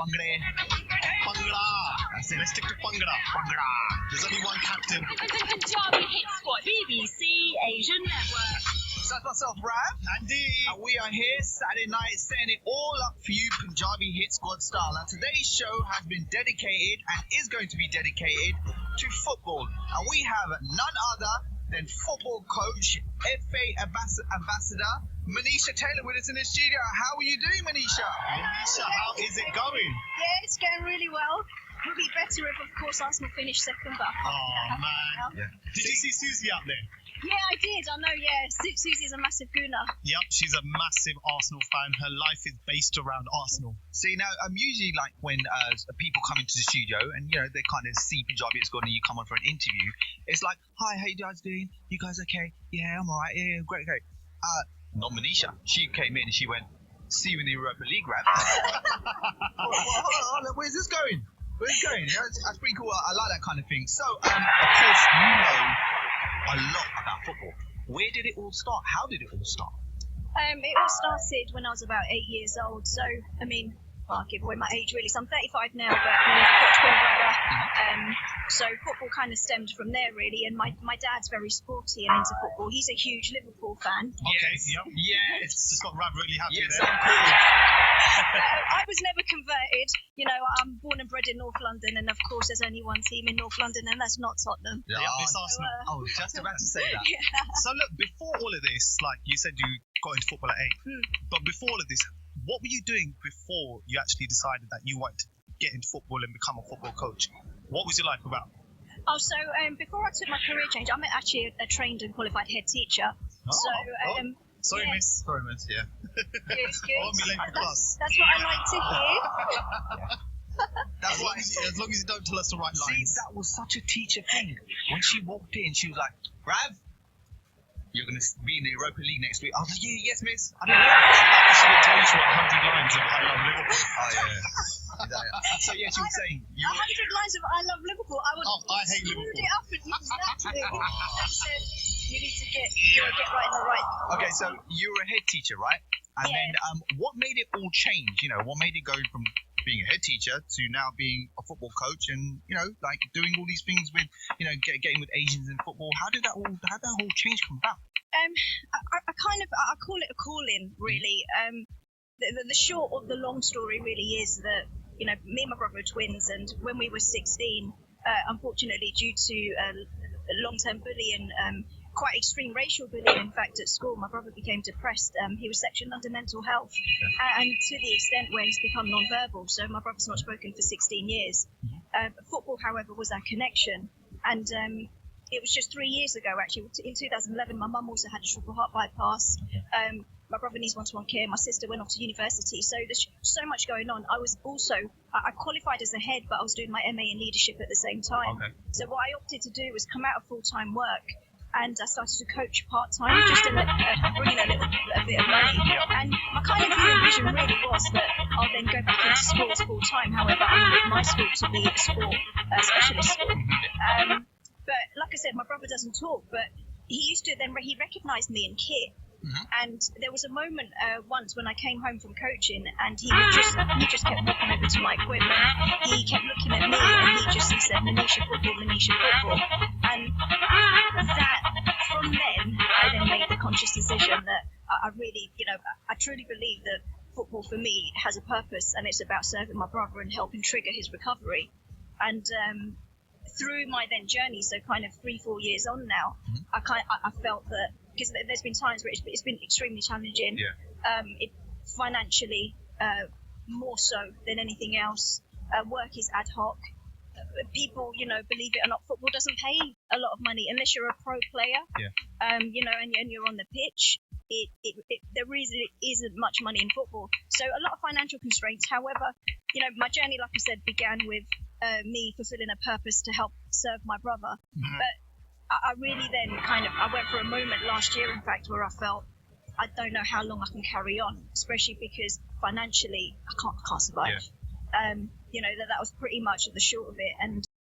Bhangra. That's it. Let's stick to Bhangra. There's only one captain. Punjabi Hit Squad, BBC Asian Network. So that's myself, Rav. Andy. And we are here Saturday night setting it all up for you Punjabi Hit Squad style. Now today's show has been dedicated and is going to be dedicated to football. And we have none other than football coach, FA ambassador, Manisha Taylor with us in the studio. How are you doing, Manisha? Manisha, how is it going? Yeah, it's going really well. Would be better if, of course, Arsenal finished second, but Oh, man. Yeah. Did you see Susie up there? yeah, I did. I know. Yeah, Susie's a massive gooner. Yep, she's a massive Arsenal fan. Her life is based around Arsenal. See, now, usually like when people come into the studio and, you know, they kind of see Punjabi Hit Squad and you come on for an interview, it's like, hi, how you guys doing? You guys okay? Yeah, I'm all right. Yeah, great. Not Manisha. She came in and she went, see you in the Europa League, Rav. Where's this going? Where's it going? Yeah, that's pretty cool. I like that kind of thing. So, of course, you know a lot about football. Where did it all start? How did it all start? It all started when I was about 8 years old. So, I mean, I'll give away my age really. So I'm 35 now, but I've got a twin brother. So football kind of stemmed from there really. And my dad's very sporty and into football. He's a huge Liverpool fan. Okay, yep. Yes. It's just got Rav really happy Yes, there. I'm cool. I was never converted. You know, I'm born and bred in North London, and of course, there's only one team in North London, and that's not Tottenham. Yep, it's Arsenal. I was just about to say that. Yeah. So look, before all of this, like you said, you got into football at 8. But before all of this, what were you doing before you actually decided that you wanted to get into football and become a football coach? What was your life about? Oh, so before I took my career change, I'm actually a trained and qualified head teacher. Sorry, yes. miss. Sorry, miss. Yeah. Good. I won't be late for class. That's what I like to hear. That's why. As long as you don't tell us the right See, lines. that was such a teacher thing. When she walked in, she was like, Rav, you're going to be in the Europa League next week. I was like, yeah, yes, miss. I don't know. She would tell you 100 lines of I love Liverpool. Oh, yeah. So, yeah, she was saying, 100 lines of I love Liverpool. I would I hate screwed Liverpool. it up and used that to it. I said, you need to get right in the right. okay, so you were a head teacher, right? And Yeah. then what made it all change? You know, what made it go from being a head teacher to now being a football coach and, you know, like doing all these things with, you know, getting with Asians in football? How did that whole change come about? I call it a call-in, really. The short of the long story really is that, you know, me and my brother are twins, and when we were 16, unfortunately, due to long-term bullying, quite extreme racial bullying, in fact, at school, my brother became depressed. He was sectioned under mental health, and to the extent where he's become non-verbal. So my brother's not spoken for 16 years. Football, however, was our connection, and it was just 3 years ago, actually. In 2011, my mum also had a triple heart bypass. My brother needs one-to-one care. My sister went off to university. So there's so much going on. I qualified as a head, but I was doing my MA in leadership at the same time. Okay. So what I opted to do was come out of full-time work, and I started to coach part-time, just to bring in a bit of money. And my kind of view and vision really was that I'll then go back into sports full-time. However, I wanted my school to be a sport specialist school. But like I said, my brother doesn't talk, but he recognised me in kit. And there was a moment once when I came home from coaching, and he just kept walking over to my equipment. He kept looking at me, and he said, Manisha football. And that, from then, I then made the conscious decision that I really, you know, I truly believe that football for me has a purpose, and it's about serving my brother and helping trigger his recovery. And through my then journey, so kind of 3-4 years on now, I felt that, because there's been times where it's been extremely challenging, financially, more so than anything else. Work is ad hoc. People, you know, believe it or not, football doesn't pay a lot of money unless you're a pro player. You know, and you're on the pitch. There isn't much money in football, so a lot of financial constraints. However, you know, my journey, like I said, began with me fulfilling a purpose to help serve my brother. But I really then I went for a moment last year, in fact, where I felt I don't know how long I can carry on, especially because financially I can't survive. You know, that was pretty much the short of it. And